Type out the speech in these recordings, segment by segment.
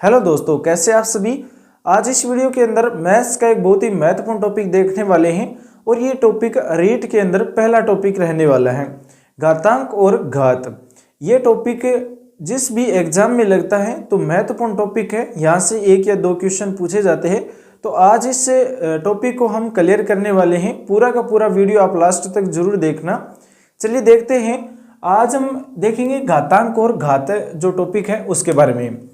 Hello दोस्तों, कैसे आप सभी। आज इस वीडियो के अंदर मैथ्स का एक बहुत ही महत्वपूर्ण टॉपिक देखने वाले हैं और ये टॉपिक रीट के अंदर पहला टॉपिक रहने वाला है, घातांक और घात। ये टॉपिक जिस भी एग्जाम में लगता है तो महत्वपूर्ण टॉपिक है, यहाँ से 1 या 2 क्वेश्चन पूछे जाते हैं। तो आज इस टॉपिक को हम क्लियर करने वाले हैं। पूरा का पूरा वीडियो आप लास्ट तक जरूर देखना। चलिए देखते हैं, आज हम देखेंगे घातांक और घात जो टॉपिक है उसके बारे में।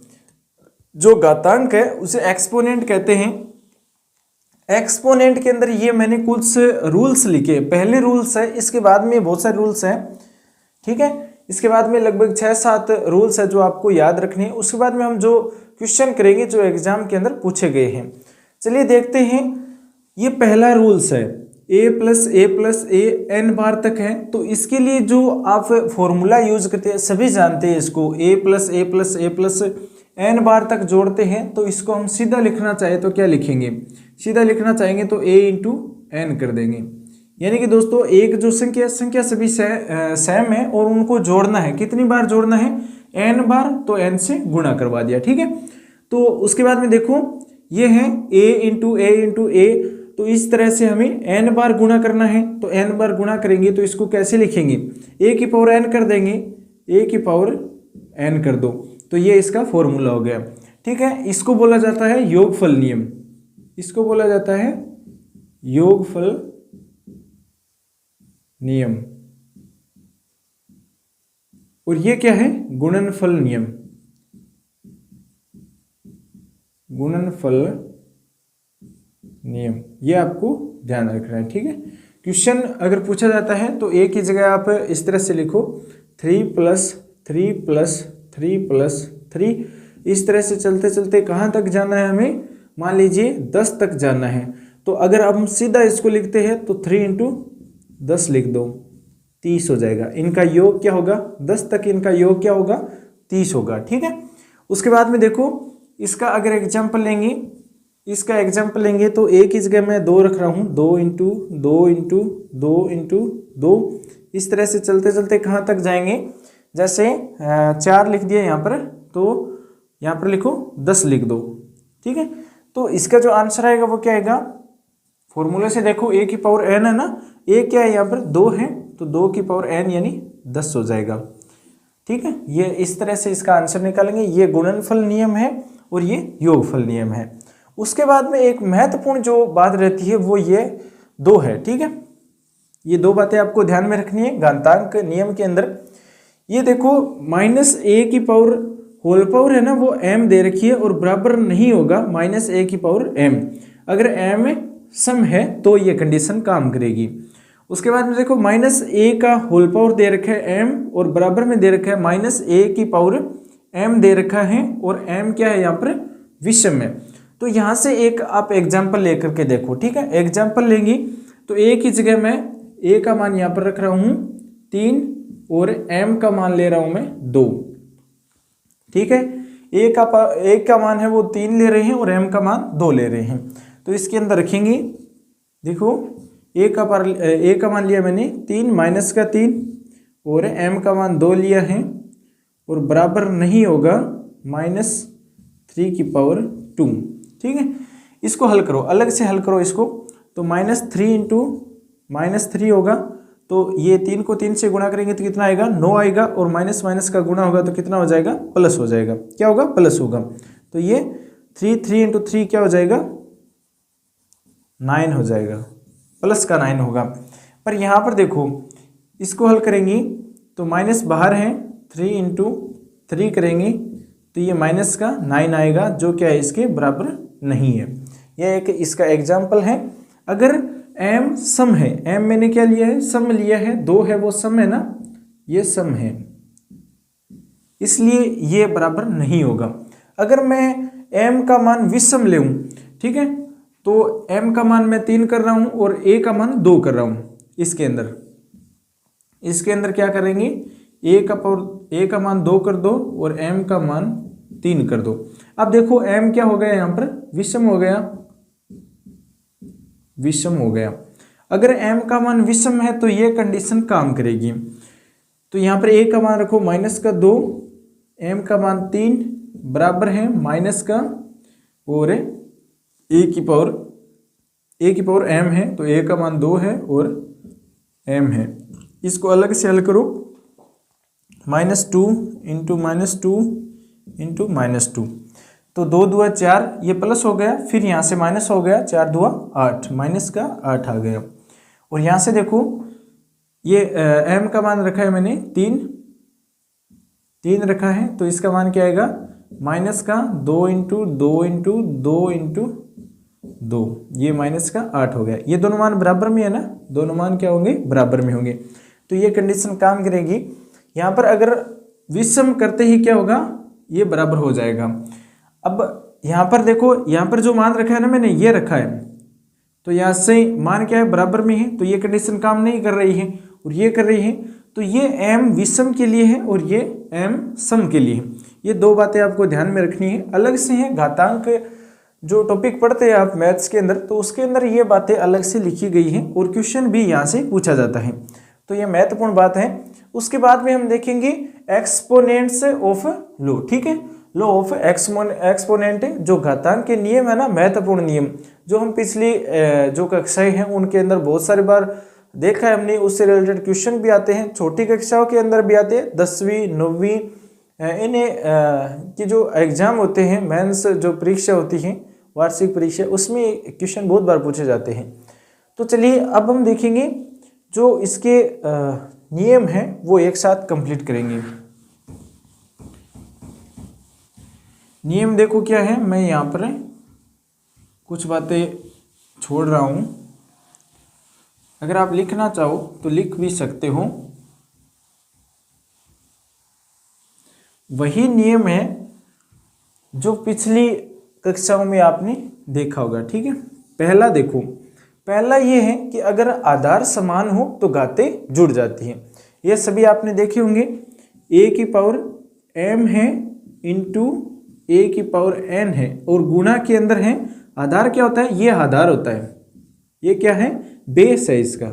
जो घातांक है उसे एक्सपोनेंट कहते हैं। एक्सपोनेंट के अंदर ये मैंने कुछ रूल्स लिखे। पहले रूल्स है, इसके बाद में बहुत सारे रूल्स हैं, ठीक है। इसके बाद में लगभग 6-7 रूल्स है जो आपको याद रखने हैं। उसके बाद में हम जो क्वेश्चन करेंगे जो एग्जाम के अंदर पूछे गए हैं। चलिए देखते हैं। ये पहला रूल्स है, a+a+a n बार तक है। तो इसके लिए जो आप फॉर्मूला यूज करते हैं सभी जानते हैं इसको, a+a+a+ n बार तक जोड़ते हैं। तो इसको हम सीधा लिखना चाहे तो क्या लिखेंगे, सीधा लिखना चाहेंगे तो a × n कर देंगे। यानी कि दोस्तों एक जो संख्या सभी सेम है और उनको जोड़ना है। कितनी बार जोड़ना है, n बार, तो n से गुणा करवा दिया, ठीक है। तो उसके बाद में देखो ये है a × a, तो इस तरह से हमें n बार गुणा करना है। तो n बार गुणा करेंगे तो इसको कैसे लिखेंगे, a⁴n कर देंगे, a⁴n कर दो। तो ये इसका फॉर्मूला हो गया, ठीक है। इसको बोला जाता है योगफल नियम, इसको बोला जाता है योगफल नियम। और ये क्या है, गुणनफल नियम, गुणनफल नियम। ये आपको ध्यान रखना है, ठीक है। क्वेश्चन अगर पूछा जाता है तो एक ही जगह आप इस तरह से लिखो 3 + 3 + 3 + 3। इस तरह से चलते चलते कहाँ तक जाना है हमें, मान लीजिए 10 तक जाना है। तो अगर हम सीधा इसको लिखते हैं तो 3 × 10 लिख दो, 30 हो जाएगा। इनका योग क्या होगा, 10 तक इनका योग क्या होगा, 30 होगा, ठीक है। उसके बाद में देखो इसका अगर एग्जाम्पल लेंगे, इसका एग्जाम्पल लेंगे तो एक ही जगह मैं 2 रख रहा हूँ, 2 × 2 × 2 × 2। इस तरह से चलते चलते कहाँ तक जाएंगे, जैसे 4 लिख दिया यहाँ पर, तो यहाँ पर लिखो 10 लिख दो, ठीक है। तो इसका जो आंसर आएगा वो क्या आएगा, फॉर्मूले से देखो a⁴n है ना, a क्या है यहाँ पर 2 है, तो 2⁴n यानी 10 हो जाएगा, ठीक है। ये इस तरह से इसका आंसर निकालेंगे। ये गुणनफल नियम है और ये योगफल नियम है। उसके बाद में एक महत्वपूर्ण जो बात रहती है वो ये 2 है, ठीक है। ये 2 बातें आपको ध्यान में रखनी है घातांक नियम के अंदर। ये देखो -a⁴ है ना, वो m दे रखी है और बराबर नहीं होगा -a⁴m। अगर m सम है तो ये कंडीशन काम करेगी। उसके बाद में देखो -a⁴ दे रखा है m और बराबर में दे रखा है -a⁴m दे रखा है, और m क्या है यहाँ पर, विषम है। तो यहाँ से एक आप एग्जाम्पल लेकर के देखो, ठीक है। एग्जाम्पल लेंगी तो एक ही जगह मैं a का मान यहाँ पर रख रहा हूँ 3 और m का मान ले रहा हूँ मैं 2, ठीक है। a का मान है वो 3 ले रहे हैं और m का मान 2 ले रहे हैं। तो इसके अंदर रखेंगे, देखो a का मान लिया मैंने 3 -3 और m का मान 2 लिया है, और बराबर नहीं होगा -3⁴2, ठीक है। इसको हल करो, अलग से हल करो इसको। तो -3 × -3 होगा, तो ये 3 को 3 से गुणा करेंगे तो कितना आएगा, 9 आएगा, और माइनस माइनस का गुणा होगा तो कितना हो जाएगा, प्लस हो जाएगा। क्या होगा, प्लस होगा। तो ये 3 × 3 क्या हो जाएगा, 9 हो जाएगा, प्लस का 9 होगा। पर यहाँ पर देखो इसको हल करेंगे तो माइनस बाहर है, 3 × 3 करेंगे तो ये माइनस का 9 आएगा, जो क्या है इसके बराबर नहीं है। यह एक इसका एग्जाम्पल है। अगर m सम है, m मैंने क्या लिया है, सम लिया है, 2 है वो सम है ना, ये सम है, इसलिए ये बराबर नहीं होगा। अगर मैं m का मान विषम ले, ठीक है, तो m का मान मैं 3 कर रहा हूं और a का मान 2 कर रहा हूं। इसके अंदर क्या करेंगे, a का मान 2 कर दो और m का मान 3 कर दो। अब देखो m क्या हो गया, यहाँ पर विषम हो गया, विषम हो गया। अगर m का मान विषम है तो ये कंडीशन काम करेगी। तो यहाँ पर a का मान रखो -2, m का मान 3, बराबर है माइनस का और ए की पावर m है, तो a का मान 2 है और m है। इसको अलग से हल करो, -2 इंटू -2 तो 2 दूआ 4, ये प्लस हो गया, फिर यहाँ से माइनस हो गया, 4 दूआ 8, माइनस का 8 आ गया। और यहाँ से देखो ये m का मान रखा है मैंने 3 रखा है, तो इसका मान क्या आएगा, माइनस का 2 इंटू 2 इंटू 2 इंटू 2, ये माइनस का 8 हो गया। ये दोनों मान बराबर में है ना, दोनों मान क्या होंगे, बराबर में होंगे, तो ये कंडीशन काम करेगी। यहाँ पर अगर विषम करते ही क्या होगा, ये बराबर हो जाएगा। अब यहाँ पर देखो, यहाँ पर जो मान रखा है ना मैंने, ये रखा है, तो यहाँ से मान क्या है, बराबर में है, तो ये कंडीशन काम नहीं कर रही है और ये कर रही है, तो ये m विषम के लिए है और ये m सम के लिए है। ये दो बातें आपको ध्यान में रखनी है, अलग से हैं। घातांक जो टॉपिक पढ़ते हैं आप मैथ्स के अंदर, तो उसके अंदर ये बातें अलग से लिखी गई हैं और क्वेश्चन भी यहाँ से पूछा जाता है, तो ये महत्वपूर्ण बात है। उसके बाद में हम देखेंगे एक्सपोनेंट्स ऑफ लो, ठीक है, लॉ ऑफ एक्सपोनेंट, जो घातांक के नियम है ना, महत्वपूर्ण नियम, जो हम पिछली जो कक्षाएं हैं उनके अंदर बहुत सारी बार देखा है हमने, उससे रिलेटेड क्वेश्चन भी आते हैं, छोटी कक्षाओं के अंदर भी आते हैं, 10वीं 9वीं इन्हें की जो एग्जाम होते हैं, मेंस जो परीक्षा होती है, वार्षिक परीक्षा, उसमें क्वेश्चन बहुत बार पूछे जाते हैं। तो चलिए अब हम देखेंगे जो इसके नियम हैं वो एक साथ कंप्लीट करेंगे। नियम देखो क्या है, मैं यहाँ पर कुछ बातें छोड़ रहा हूँ, अगर आप लिखना चाहो तो लिख भी सकते हो। वही नियम है जो पिछली कक्षाओं में आपने देखा होगा, ठीक है। पहला देखो, पहला ये है कि अगर आधार समान हो तो घातें जुड़ जाती हैं, ये सभी आपने देखे होंगे। a की पावर m है इंटू a की पावर n है, और गुणा के अंदर है, आधार क्या होता है, ये आधार होता है, ये क्या है, बेस है इसका,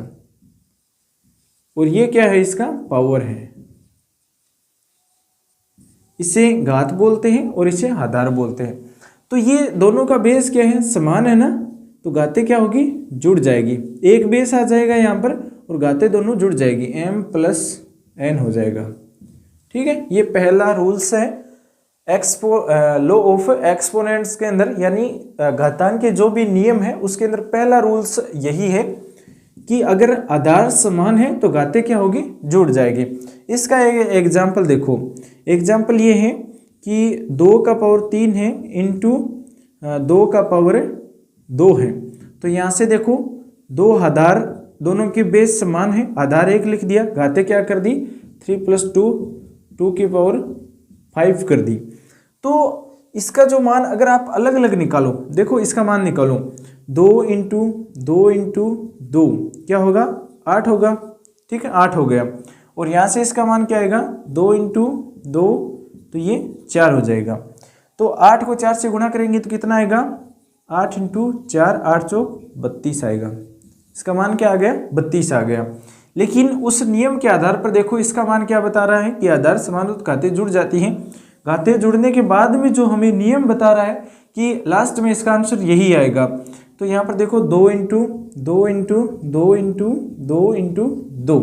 और ये क्या है, इसका पावर है। इसे घात बोलते हैं और इसे आधार बोलते हैं। तो ये दोनों का बेस क्या है, समान है ना, तो घातें क्या होगी, जुड़ जाएगी, एक बेस आ जाएगा यहाँ पर और घातें दोनों जुड़ जाएगी, m प्लस n हो जाएगा, ठीक है। ये पहला रूल्स है लॉ ऑफ एक्सपोनेंट्स के अंदर, यानी घातांक के जो भी नियम है उसके अंदर पहला रूल्स यही है कि अगर आधार समान है तो घातें क्या होगी, जुड़ जाएगी। इसका एक एग्जाम्पल देखो, एग्जाम्पल ये है कि 2 का पावर 3 है इंटू 2 का पावर 2 है, तो यहाँ से देखो दो आधार, दोनों के बेस समान है, आधार 1 लिख दिया, घातें क्या कर दी, 3 + 2 की पावर 5 कर दी। तो इसका जो मान अगर आप अलग अलग निकालो, देखो इसका मान निकालो, 2 इंटू 2 क्या होगा, 8 होगा, ठीक है, 8 हो गया। और यहाँ से इसका मान क्या आएगा, 2 इंटू 2, तो ये 4 हो जाएगा। तो 8 को 4 से गुणा करेंगे तो कितना आएगा, 8 इंटू 4, 8 चौक 32 आएगा। इसका मान क्या आ गया, 32 आ गया। लेकिन उस नियम के आधार पर देखो इसका मान क्या बता रहा है कि आधार समान हो तो घातें जुड़ जाती हैं। घातें जुड़ने के बाद में जो हमें नियम बता रहा है कि लास्ट में इसका आंसर यही आएगा। तो यहाँ पर देखो 2 इंटू 2 इंटू 2 इंटू 2 इंटू 2,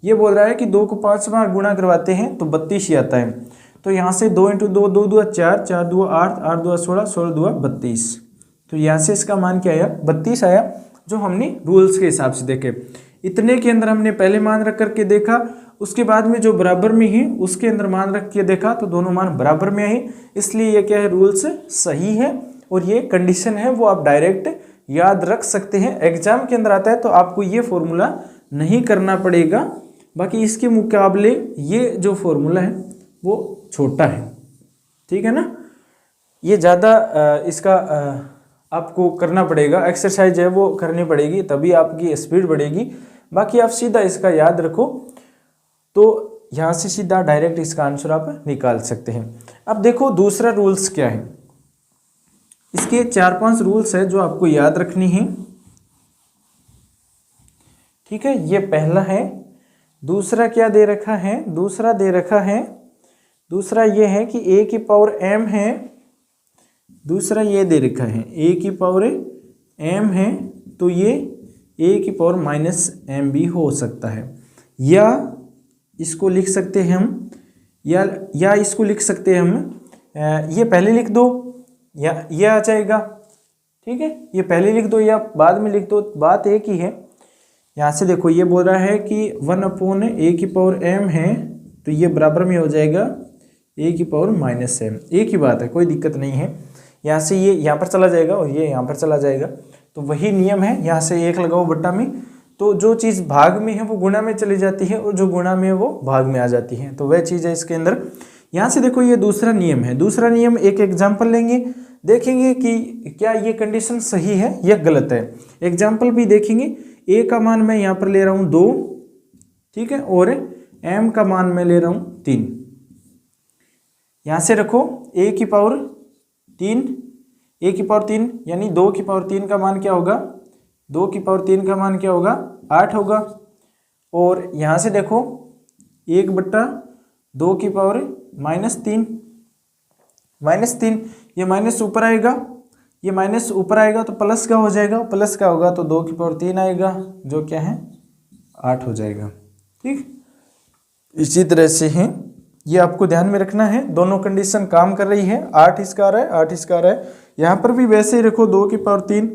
ये बोल रहा है कि 2 को 5 बार गुणा करवाते हैं तो 32 ही आता है। तो यहाँ से 2 इंटू 2, 2 दूआ 4, 4 दूआ 8, 8 दूआ 16, 16 दूआ 32, तो यहाँ से इसका मान क्या आया, 32 आया, जो हमने रूल्स के हिसाब से देखे। इतने के अंदर हमने पहले मान रख करके देखा, उसके बाद में जो बराबर में है उसके अंदर मान रख के देखा तो दोनों मान बराबर में आए, इसलिए ये क्या है, रूल्स सही है और ये कंडीशन है वो आप डायरेक्ट याद रख सकते हैं। एग्जाम के अंदर आता है तो आपको ये फॉर्मूला नहीं करना पड़ेगा, बाकी इसके मुकाबले ये जो फॉर्मूला है वो छोटा है, ठीक है ना, ये ज़्यादा इसका आपको करना पड़ेगा, एक्सरसाइज है वो करनी पड़ेगी, तभी आपकी स्पीड बढ़ेगी। बाकी आप सीधा इसका याद रखो तो यहाँ से सीधा डायरेक्ट इसका आंसर आप निकाल सकते हैं। अब देखो दूसरा रूल्स क्या है, इसके 4-5 रूल्स है जो आपको याद रखनी है, ठीक है। ये पहला है। दूसरा क्या दे रखा है, दूसरा दूसरा ये है कि a की पावर m है, दूसरा ये दे रखा है a की पावर m है, तो ये a की पावर माइनस m भी हो सकता है। या इसको लिख सकते हैं हम, या इसको लिख सकते हैं हम, ये पहले लिख दो या ये आ जाएगा, ठीक है। ये पहले लिख दो या बाद में लिख दो, बात एक ही है। यहाँ से देखो ये बोल रहा है कि 1/a की पावर m है, तो ये बराबर में हो जाएगा a की पावर माइनस m। एक ही बात है, कोई दिक्कत नहीं है। यहाँ से ये यहाँ पर चला जाएगा और ये यहाँ पर चला जाएगा, तो वही नियम है। यहाँ से 1 लगाओ बट्टा में, तो जो चीज़ भाग में है वो गुणा में चली जाती है, और जो गुणा में है वो भाग में आ जाती है, तो वह चीज़ है इसके अंदर। यहाँ से देखो ये दूसरा नियम है। दूसरा नियम, एक एग्जाम्पल लेंगे, देखेंगे कि क्या ये कंडीशन सही है या गलत है। एग्जाम्पल भी देखेंगे। a का मान मैं यहाँ पर ले रहा हूँ 2, ठीक है, और m का मान मैं ले रहा हूँ 3। यहाँ से रखो a की पावर 3, यानी 2 की पावर 3 का मान क्या होगा, 2 की पावर 3 का मान क्या होगा, 8 होगा। और यहाँ से देखो 1/2 की पावर -3, ये माइनस ऊपर आएगा, ये माइनस ऊपर आएगा तो प्लस का हो जाएगा, प्लस का होगा तो 2 की पावर 3 आएगा, जो क्या है 8 हो जाएगा, ठीक। इसी तरह से है, ये आपको ध्यान में रखना है। दोनों कंडीशन काम कर रही है। 8 इसका आ रहा है, 8 इसका आ रहा है। यहाँ पर भी वैसे ही रखो, 2 की पावर 3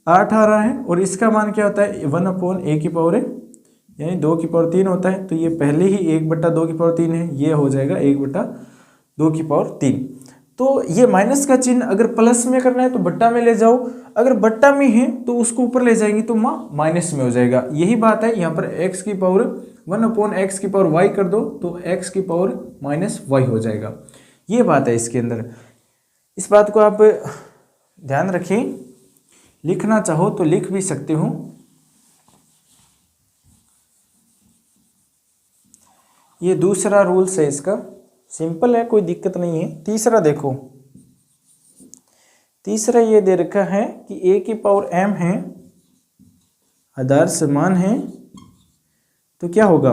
8 आ रहा है, और इसका मान क्या होता है 1/a की पावर है, यानी 2 की पावर 3 होता है। तो ये पहले ही 1/2 की पावर 3 है, ये हो जाएगा 1/2 की पावर 3। तो ये माइनस का चिन्ह अगर प्लस में करना है तो बट्टा में ले जाओ, अगर बट्टा में है तो उसको ऊपर ले जाएंगे तो माइनस में हो जाएगा। यही बात है। यहाँ पर x की पावर 1/x की पावर y कर दो तो x की पावर -y हो जाएगा। ये बात है इसके अंदर। इस बात को आप ध्यान रखें। लिखना चाहो तो लिख भी सकते हो। ये दूसरा रूल्स है इसका, सिंपल है, कोई दिक्कत नहीं है। तीसरा देखो, तीसरा ये दे रखा है कि a की पावर m है, आधार समान है, तो क्या होगा,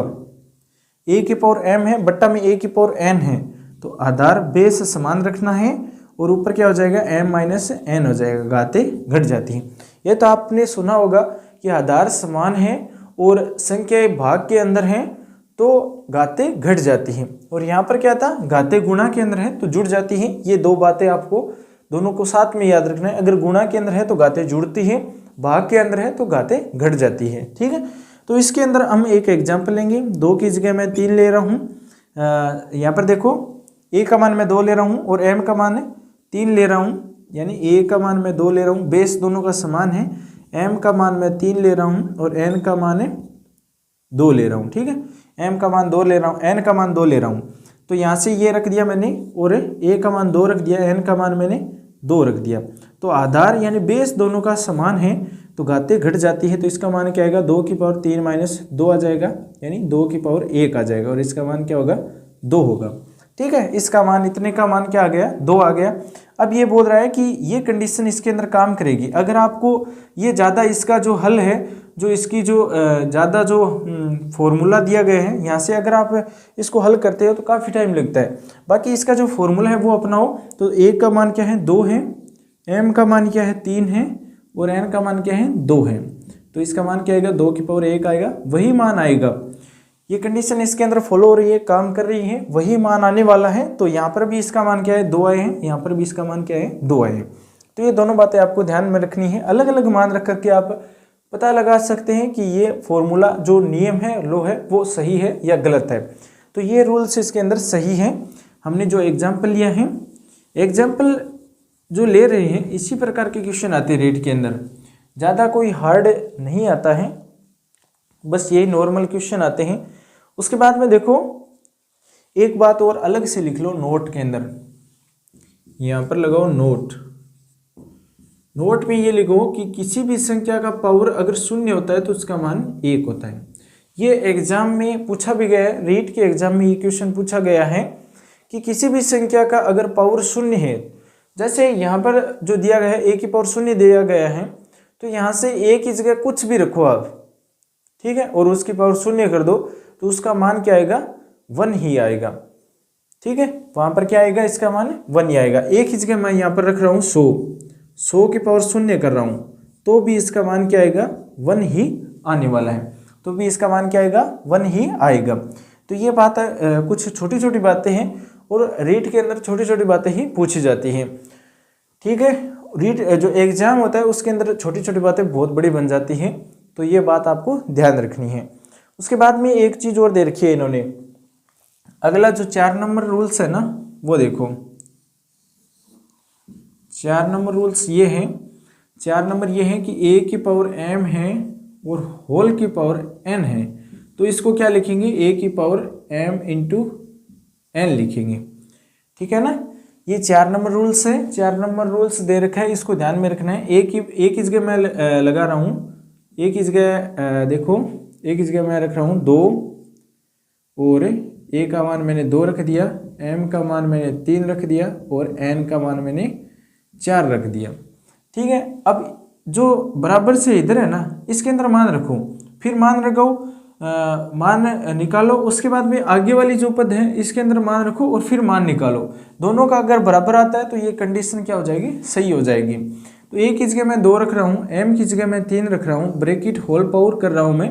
a की पावर m है बट्टा में a की पावर n है, तो आधार बेस समान रखना है, और ऊपर क्या हो जाएगा m माइनस n हो जाएगा, घातें घट जाती हैं। ये तो आपने सुना होगा कि आधार समान है और संख्या भाग के अंदर है तो घातें घट जाती हैं, और यहाँ पर क्या था, घातें गुणा के अंदर है तो जुड़ जाती हैं। ये दो बातें आपको दोनों को साथ में याद रखना है। अगर गुणा के अंदर है तो घातें जुड़ती हैं, भाग के अंदर है तो घातें घट जाती है, ठीक है। तो इसके अंदर हम एक एग्जाम्पल लेंगे। 2 की जगह मैं 3 ले रहा हूँ। यहाँ पर देखो a का मान मैं 2 ले रहा हूँ और m का मान 3 ले रहा हूँ, यानी a का मान मैं 2 ले रहा हूँ, बेस दोनों का समान है। m का मान मैं 3 ले रहा हूँ और n का मान 2 ले रहा हूँ, ठीक है। m का मान 2 ले रहा हूँ, n का मान 2 ले रहा हूँ, तो यहाँ से ये रख दिया मैंने, और a का मान 2 रख दिया, n का मान मैंने 2 रख दिया। तो आधार यानी बेस दोनों का समान है तो घातें घट जाती है, तो इसका मान क्या आएगा, 2 की पावर 3 माइनस 2 आ जाएगा, यानी 2 की पावर 1 आ जाएगा, और इसका मान क्या होगा, 2 होगा, ठीक है। इसका मान, इतने का मान क्या आ गया, 2 आ गया। अब ये बोल रहा है कि ये कंडीशन इसके अंदर काम करेगी अगर आपको ये ज़्यादा, इसका जो हल है, जो इसकी जो ज़्यादा जो फॉर्मूला दिया गया है, यहाँ से अगर आप इसको हल करते हो तो काफ़ी टाइम लगता है। बाकी इसका जो फॉर्मूला है वो अपनाओ। तो a का मान क्या है, 2 है, m का मान क्या है, 3 है, और n का मान क्या है, 2 है। तो इसका मान क्या आएगा, 2 की पावर 1 आएगा, वही मान आएगा। ये कंडीशन इसके अंदर फॉलो हो रही है, काम कर रही है, वही मान आने वाला है। तो यहाँ पर भी इसका मान क्या है, 2 आए हैं, यहाँ पर भी इसका मान क्या है, 2 आए हैं। तो ये दोनों बातें आपको ध्यान में रखनी है। अलग अलग मान रख करके आप पता लगा सकते हैं कि ये फॉर्मूला जो नियम है, लो है, वो सही है या गलत है। तो ये रूल्स इसके अंदर सही है। हमने जो एग्जाम्पल लिया है, एग्जाम्पल जो ले रहे हैं, इसी प्रकार के क्वेश्चन आते हैं रेट के अंदर, ज़्यादा कोई हार्ड नहीं आता है, बस यही नॉर्मल क्वेश्चन आते हैं। उसके बाद में देखो एक बात और अलग से लिख लो नोट के अंदर, यहाँ पर लगाओ नोट। नोट में ये लिखो कि किसी भी संख्या का पावर अगर 0 होता है तो उसका मान 1 होता है। ये एग्जाम में पूछा भी गया है, रीट के एग्जाम में ये क्वेश्चन पूछा गया है कि किसी भी संख्या का अगर पावर 0 है, जैसे यहाँ पर जो दिया गया है a की पावर 0 दिया गया है, तो यहाँ से a की जगह कुछ भी रखो आप, ठीक है, और उसकी पावर 0 कर दो तो उसका मान क्या आएगा, 1 ही आएगा, ठीक है, वहां पर क्या आएगा, इसका मान 1 ही आएगा। एक ही जगह मैं यहाँ पर रख रहा हूँ 100 की पावर 0 कर रहा हूँ, तो भी इसका मान क्या आएगा, 1 ही आने वाला है। तो भी इसका मान क्या आएगा, 1 ही आएगा। तो ये बात कुछ छोटी छोटी बातें हैं, और रीट के अंदर छोटी छोटी बातें ही पूछी जाती हैं। ठीक है, रीट जो एग्जाम होता है उसके अंदर छोटी छोटी बातें बहुत बड़ी बन जाती हैं, तो ये बात आपको ध्यान रखनी है। उसके बाद में एक चीज़ और दे रखी है इन्होंने, अगला जो 4 नंबर रूल्स है ना, वो देखो 4 नंबर रूल्स ये हैं। 4 नंबर ये हैं कि a की पावर m है और होल की पावर n है, तो इसको क्या लिखेंगे, a की पावर m इंटू n लिखेंगे। ठीक है ना, ये 4 नंबर रूल्स है। 4 नंबर रूल्स दे रखा है, इसको ध्यान में रखना है। एक ही जगह मैं लगा रहा हूँ, एक ही जगह देखो, एक ही जगह मैं रख रहा हूँ 2, और a का मान मैंने 2 रख दिया, m का मान मैंने 3 रख दिया, और n का मान मैंने 4 रख दिया। ठीक है, अब जो बराबर से इधर है ना, इसके अंदर मान रखो, फिर मान रखो, मान निकालो, उसके बाद में आगे वाली जो पद है इसके अंदर मान रखो और फिर मान निकालो। दोनों का अगर बराबर आता है तो ये कंडीशन क्या हो जाएगी, सही हो जाएगी। तो a की जगह मैं 2 रख रहा हूँ, m की जगह मैं 3 रख रहा हूँ, ब्रैकेट होल पावर कर रहा हूँ मैं,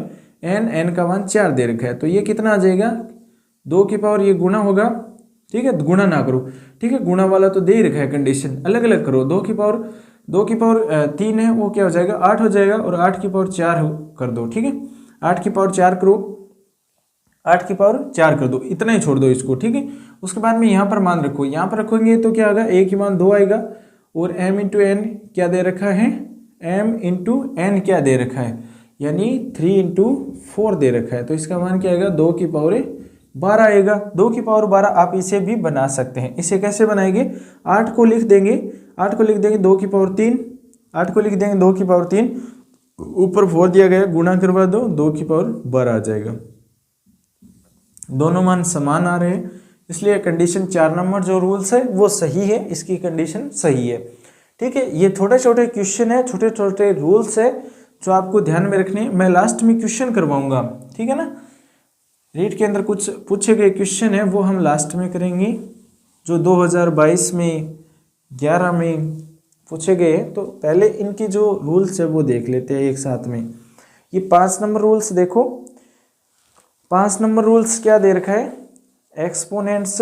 n का मान 4 दे रखा है, तो ये कितना आ जाएगा, 2 की पावर, ये गुणा होगा। ठीक है, गुणा ना करो, ठीक है, गुणा वाला तो दे ही रखा है, कंडीशन अलग अलग करो। 2 की पावर 3 है, वो क्या हो जाएगा, 8 हो जाएगा, और 8 की पावर 4 कर दो। ठीक है, 8 की पावर 4 करो, 8 की पावर 4 कर दो, इतना ही छोड़ दो इसको। ठीक है, उसके बाद में यहाँ पर मान रखो, यहाँ पर रखोगे तो क्या होगा, a की मान 2 आएगा, और m इंटू एन क्या दे रखा है, m इंटू एन क्या दे रखा है, यानी 3 इंटू 4 दे रखा है, तो इसका मान क्या आएगा, 2 की पावर 12 आएगा। 2 की पावर 12 आप इसे भी बना सकते हैं। इसे कैसे बनाएंगे, 8 को लिख देंगे, 8 को लिख देंगे 2 की पावर 3, 8 को लिख देंगे 2 की पावर 3, ऊपर 4 दिया गया, गुणा करवा दो, 2 की पावर 12 आ जाएगा। दोनों मान समान आ रहे हैं, इसलिए कंडीशन 4 नंबर जो रूल्स है वो सही है, इसकी कंडीशन सही है। ठीक है, ये छोटे छोटे क्वेश्चन है, छोटे छोटे रूल्स है जो आपको ध्यान में रखने हैं। मैं लास्ट में क्वेश्चन करवाऊंगा, ठीक है ना, रीट के अंदर कुछ पूछे गए क्वेश्चन है वो हम लास्ट में करेंगे, जो 2022 में 11 में पूछे गए हैं। तो पहले इनकी जो रूल्स है वो देख लेते हैं एक साथ में। ये 5 नंबर रूल्स देखो, 5 नंबर रूल्स क्या दे रखा है, एक्सपोनेंट्स,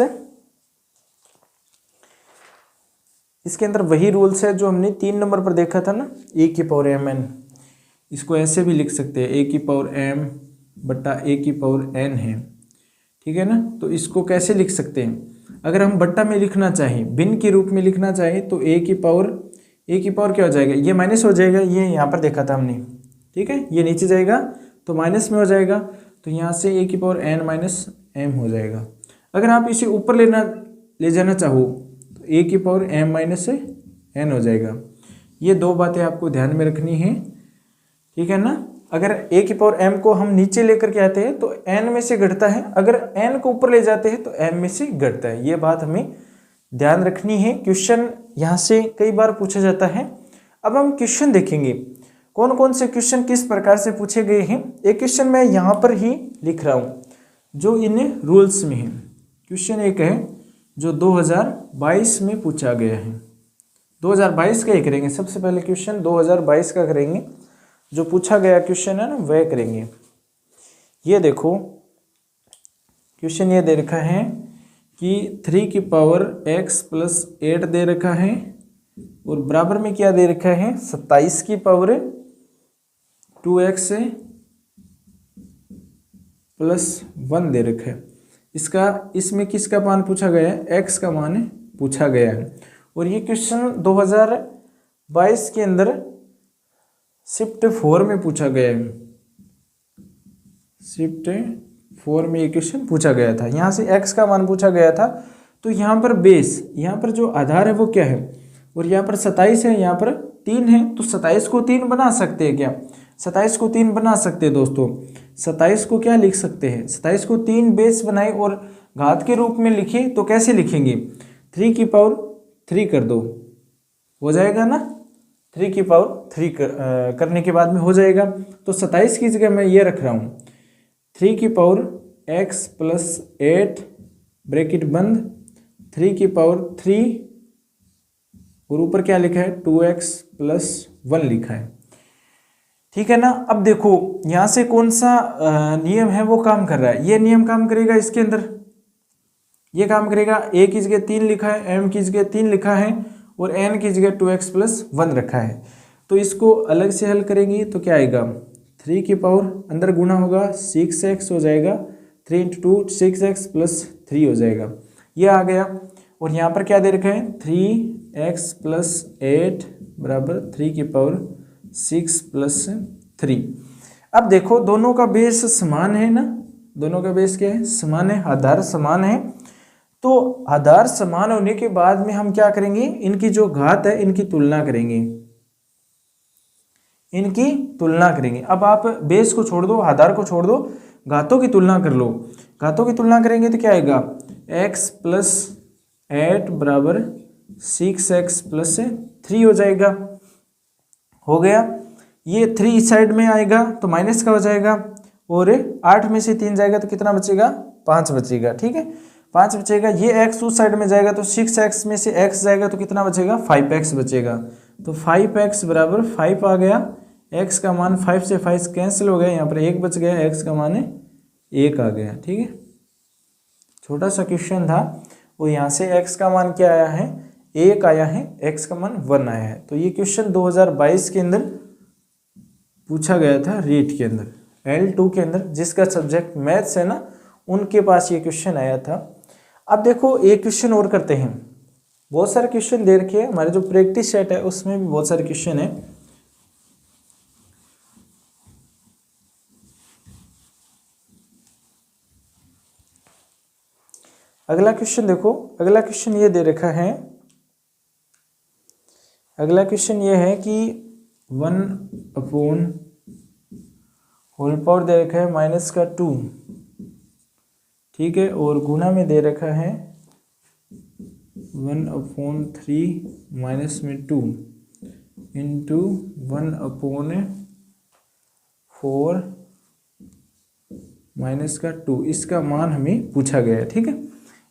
इसके अंदर वही रूल्स है जो हमने 3 नंबर पर देखा था ना, a की पावर mn, इसको ऐसे भी लिख सकते हैं, a की पावर m बट्टा a की पावर n है। ठीक है ना, तो इसको कैसे लिख सकते हैं, अगर हम बट्टा में लिखना चाहें, भिन्न के रूप में लिखना चाहें, तो a की पावर क्या हो जाएगा, ये माइनस हो जाएगा, ये यहाँ पर देखा था हमने। ठीक है, ये नीचे जाएगा तो माइनस में हो जाएगा, तो यहाँ से a की पावर n माइनस m हो जाएगा। अगर आप इसे ऊपर ले जाना चाहो तो a की पावर m माइनस n हो जाएगा। ये 2 बातें आपको ध्यान में रखनी है। ठीक है ना, अगर a की पावर m को हम नीचे लेकर के आते हैं तो n में से घटता है, अगर n को ऊपर ले जाते हैं तो m में से घटता है। ये बात हमें ध्यान रखनी है। क्वेश्चन यहाँ से कई बार पूछा जाता है। अब हम क्वेश्चन देखेंगे, कौन कौन से क्वेश्चन किस प्रकार से पूछे गए हैं। एक क्वेश्चन मैं यहाँ पर ही लिख रहा हूँ जो इन रूल्स में है। क्वेश्चन एक है जो 2022 में पूछा गया है, 2022 का ही करेंगे। सबसे पहले क्वेश्चन 2022 का करेंगे, जो पूछा गया क्वेश्चन है ना वह करेंगे। ये देखो क्वेश्चन ये दे रखा है कि 3 की पावर x प्लस 8 दे रखा है, और बराबर में क्या दे रखा है, 27 की पावर 2x प्लस 1 दे रखा है। इसमें किसका मान पूछा गया है, x का मान पूछा गया है। और ये क्वेश्चन 2022 के अंदर शिफ्ट 4 में पूछा गया है, शिफ्ट 4 में ये क्वेश्चन पूछा गया था। यहाँ से x का मान पूछा गया था, तो यहाँ पर बेस, यहाँ पर जो आधार है वो क्या है, और यहाँ पर 27 है, यहाँ पर 3 है, तो 27 को 3 बना सकते हैं क्या, 27 को 3 बना सकते हैं दोस्तों। 27 को क्या लिख सकते हैं, 27 को 3 बेस बनाए और घात के रूप में लिखे तो कैसे लिखेंगे, 3 की पावर 3 कर दो, हो जाएगा ना, 3 की पावर 3 करने के बाद में हो जाएगा। तो 27 की जगह मैं ये रख रहा हूँ 3 की पावर x प्लस 8 ब्रैकेट बंद 3 की पावर 3 और ऊपर क्या लिखा है 2x प्लस 1 लिखा है, ठीक है ना। अब देखो यहाँ से कौन सा नियम है वो काम कर रहा है, ये नियम काम करेगा इसके अंदर, ये काम करेगा। a की जगह 3 लिखा है, m की जगह 3 लिखा है और n की जगह 2x प्लस 1 रखा है। तो इसको अलग से हल करेंगे तो क्या आएगा 3 की पावर अंदर गुना होगा 6x हो जाएगा, 3 इंटू 2 6x प्लस 3 हो जाएगा, ये आ गया। और यहाँ पर क्या दे रखा है 3x प्लस 8 बराबर 3 की पावर 6 प्लस 3। अब देखो दोनों का बेस समान है ना, दोनों का बेस क्या है समान है, आधार समान है। तो आधार समान होने के बाद में हम क्या करेंगे, इनकी जो घात है इनकी तुलना करेंगे, इनकी तुलना करेंगे। अब आप बेस को छोड़ दो, आधार को छोड़ दो, घातों की तुलना कर लो। घातों की तुलना करेंगे तो क्या आएगा x प्लस 8 बराबर 6x प्लस 3 हो जाएगा, हो गया। ये 3 इस साइड में आएगा तो माइनस का हो जाएगा, और 8 में से 3 जाएगा तो कितना बचेगा 5 बचेगा, ठीक है 5 बचेगा। ये x उस साइड में जाएगा तो 6x में से x जाएगा तो कितना बचेगा 5x बचेगा, तो 5x बराबर 5 आ गया। x का मान 5 से 5 कैंसिल हो गया, यहाँ पर 1 बच गया, x का मान 1 आ गया, ठीक है। छोटा सा क्वेश्चन था, और यहाँ से x का मान क्या आया है 1 आया है, x का मान 1 आया है। तो ये क्वेश्चन 2022 के अंदर पूछा गया था, रीट के अंदर L2 के अंदर, जिसका सब्जेक्ट मैथ्स है ना उनके पास ये क्वेश्चन आया था। अब देखो एक क्वेश्चन और करते हैं, बहुत सारे क्वेश्चन दे रखे हैं, हमारे जो प्रैक्टिस सेट है उसमें भी बहुत सारे क्वेश्चन है। अगला क्वेश्चन देखो, अगला क्वेश्चन ये दे रखा है, अगला क्वेश्चन ये है कि 1 होल पावर दे रखा है माइनस का 2, ठीक है, और गुना में दे रखा है 1/3 माइनस में 2 इंटू 1/4 माइनस का 2। इसका मान हमें पूछा गया है, ठीक है,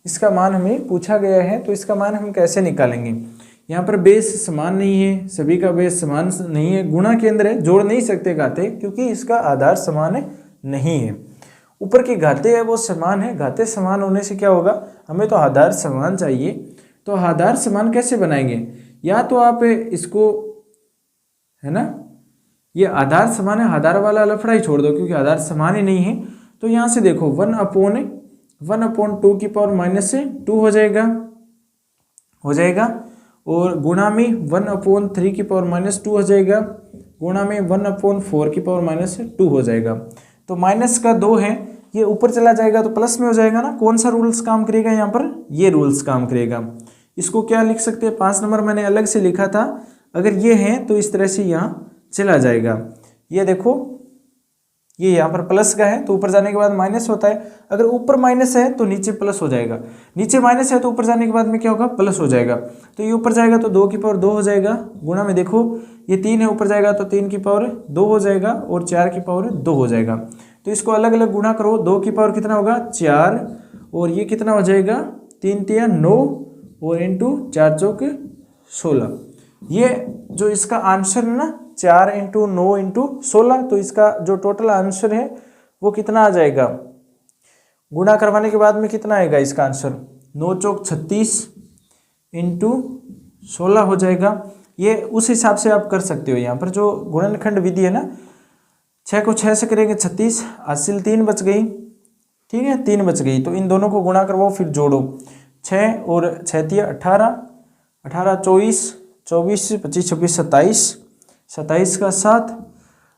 इसका मान हमें पूछा गया है। तो इसका मान हम कैसे निकालेंगे, यहाँ पर बेस समान नहीं है, सभी का बेस समान नहीं है, गुणा के अंदर है, जोड़ नहीं सकते घाते, क्योंकि इसका आधार समान नहीं है। ऊपर की घाते है वो समान है, घाते समान होने से क्या होगा, हमें तो आधार समान चाहिए। तो आधार समान कैसे बनाएंगे, या तो आप इसको है ना, ये आधार समान है, आधार वाला लफड़ा ही छोड़ दो क्योंकि आधार समान ही नहीं है। तो यहाँ से देखो 1/2 की पावर माइनस से 2 हो जाएगा, और गुणा में 1/3 की पावर माइनस 2 हो जाएगा, गुणा में 1/4 की पावर माइनस 2 हो जाएगा। तो माइनस का 2 है, ये ऊपर चला जाएगा तो प्लस में हो जाएगा ना। कौन सा रूल्स काम करेगा यहाँ पर, ये रूल्स काम करेगा। इसको क्या लिख सकते हैं, 5 नंबर मैंने अलग से लिखा था, अगर ये है तो इस तरह से यहाँ चला जाएगा। ये देखो ये यहाँ पर प्लस का है तो ऊपर जाने के बाद माइनस होता है, अगर ऊपर माइनस है तो नीचे प्लस हो जाएगा, नीचे माइनस है तो ऊपर जाने के बाद में क्या होगा प्लस हो जाएगा। तो ये ऊपर जाएगा तो 2 की पावर 2 हो जाएगा, गुणा में देखो ये 3 है, ऊपर जाएगा तो 3 की पावर 2 हो जाएगा, और 4 की पावर 2 हो जाएगा। तो इसको अलग अलग गुणा करो, 2 की पावर कितना होगा 4, और ये कितना हो जाएगा 3 तिया 9, और इंटू 4 चौक 16। ये जो इसका आंसर है ना 4 इंटू 9 इंटू 16, तो इसका जो टोटल आंसर है वो कितना आ जाएगा, गुणा करवाने के बाद में कितना आएगा इसका आंसर 9 चौक 36 इंटू 16 हो जाएगा। ये उस हिसाब से आप कर सकते हो। यहाँ पर जो गुणनखंड विधि है ना, 6 को 6 से करेंगे 36, हासिल 3 बच गई, ठीक है 3 बच गई, तो इन दोनों को गुणा करवाओ फिर जोड़ो, 6 और 6 तिया 18, 18 24, 24 25 26 27, 27 का 7,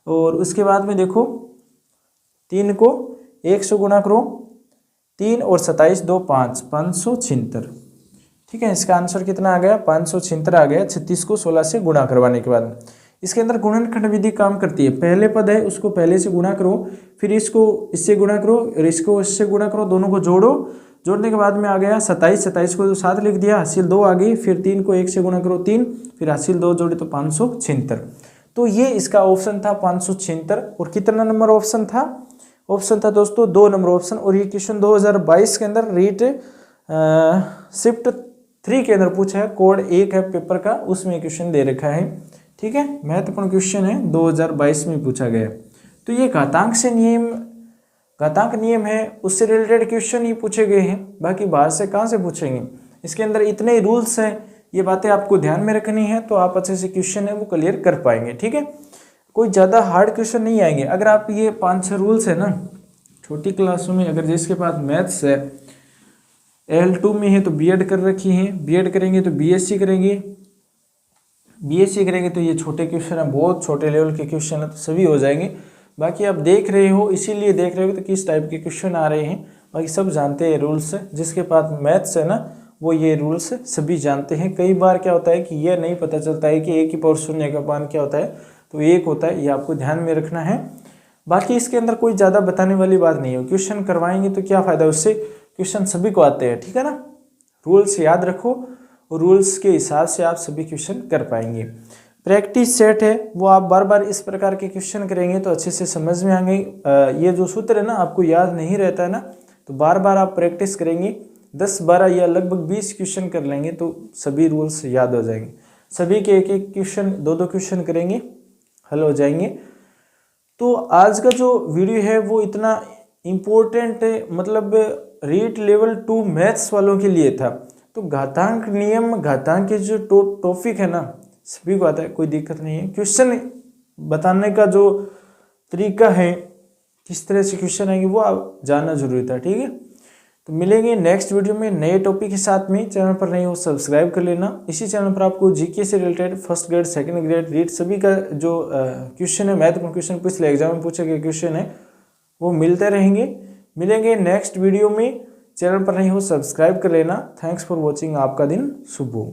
और उसके बाद में देखो 3 को 1 से गुणा करो, 3 और 27 2 5, 576, ठीक है। इसका आंसर कितना आ गया 576 आ गया, 36 को 16 से गुणा करवाने के बाद। इसके अंदर गुणनखंड विधि काम करती है, पहले पद है उसको पहले से गुणा करो, फिर इसको इससे गुणा करो और इसको इससे गुणा करो, दोनों को जोड़ो, जोड़ने के बाद में आ गया 27, 27 को 7 लिख दिया, हासिल 2 आ गई, फिर 3 को 1 से गुणा करो 3, फिर हासिल 2 जोड़े तो 576। तो ये इसका ऑप्शन था 576। और कितना नंबर ऑप्शन था, ऑप्शन था दोस्तों 2 नंबर ऑप्शन। और ये क्वेश्चन 2022 के अंदर रीट शिफ्ट 3 के अंदर पूछा है, कोड 1 है पेपर का, उसमें क्वेश्चन दे रखा है। ठीक है, महत्वपूर्ण क्वेश्चन है, 2022 में पूछा गया। तो ये घातांक नियम है, उससे रिलेटेड क्वेश्चन ही पूछे गए हैं, बाकी बाहर से कहाँ से पूछेंगे। इसके अंदर इतने रूल्स हैं, ये बातें आपको ध्यान में रखनी है, तो आप अच्छे से क्वेश्चन है वो क्लियर कर पाएंगे। ठीक है, कोई ज़्यादा हार्ड क्वेश्चन नहीं आएंगे। अगर आप ये 5-6 रूल्स है ना, छोटी क्लासों में अगर जिसके पास मैथ्स है, L2 में है तो बीएड कर रखी है, बीएड करेंगे तो बीएससी करेंगे, बीएससी करेंगे तो ये छोटे क्वेश्चन है, बहुत छोटे लेवल के क्वेश्चन है, तो सभी हो जाएंगे। बाकी आप देख रहे हो, इसीलिए देख रहे हो तो किस टाइप के क्वेश्चन आ रहे हैं, बाकी सब जानते हैं रूल्स। जिसके पास मैथ्स है ना, वो ये रूल्स सभी जानते हैं। कई बार क्या होता है कि ये नहीं पता चलता है कि 1 की पावर शून्य का मान क्या होता है, तो 1 होता है, ये आपको ध्यान में रखना है। बाकी इसके अंदर कोई ज़्यादा बताने वाली बात नहीं है, क्वेश्चन करवाएंगे तो क्या फ़ायदा, उससे क्वेश्चन सभी को आते हैं। ठीक है ना, रूल्स याद रखो, रूल्स के हिसाब से आप सभी क्वेश्चन कर पाएंगे। प्रैक्टिस सेट है, वो आप बार बार इस प्रकार के क्वेश्चन करेंगे तो अच्छे से समझ में आएंगे। ये जो सूत्र है ना, आपको याद नहीं रहता है ना, तो बार बार आप प्रैक्टिस करेंगे, 10-12 या लगभग 20 क्वेश्चन कर लेंगे तो सभी रूल्स याद हो जाएंगे। सभी के एक एक क्वेश्चन, 2-2 क्वेश्चन करेंगे, हल हो जाएंगे। तो आज का जो वीडियो है वो इतना इम्पोर्टेंट है, मतलब रीट लेवल 2 मैथ्स वालों के लिए था। तो घातांक नियम, घातांक के जो टॉपिक है ना, सभी को आता है, कोई दिक्कत नहीं है। क्वेश्चन बताने का जो तरीका है, किस तरह से क्वेश्चन आएंगे, वो आप जानना जरूरी था। ठीक है, तो मिलेंगे नेक्स्ट वीडियो में नए टॉपिक के साथ में। चैनल पर नहीं हो सब्सक्राइब कर लेना। इसी चैनल पर आपको जीके से related first grade, second grade, REET सभी का जो क्वेश्चन है, महत्वपूर्ण क्वेश्चन पिछले एग्जाम में पूछे गए क्वेश्चन है, वो मिलते रहेंगे। मिलेंगे नेक्स्ट वीडियो में। चैनल पर नहीं हो सब्सक्राइब कर लेना। Thanks for watching. आपका दिन शुभ हो।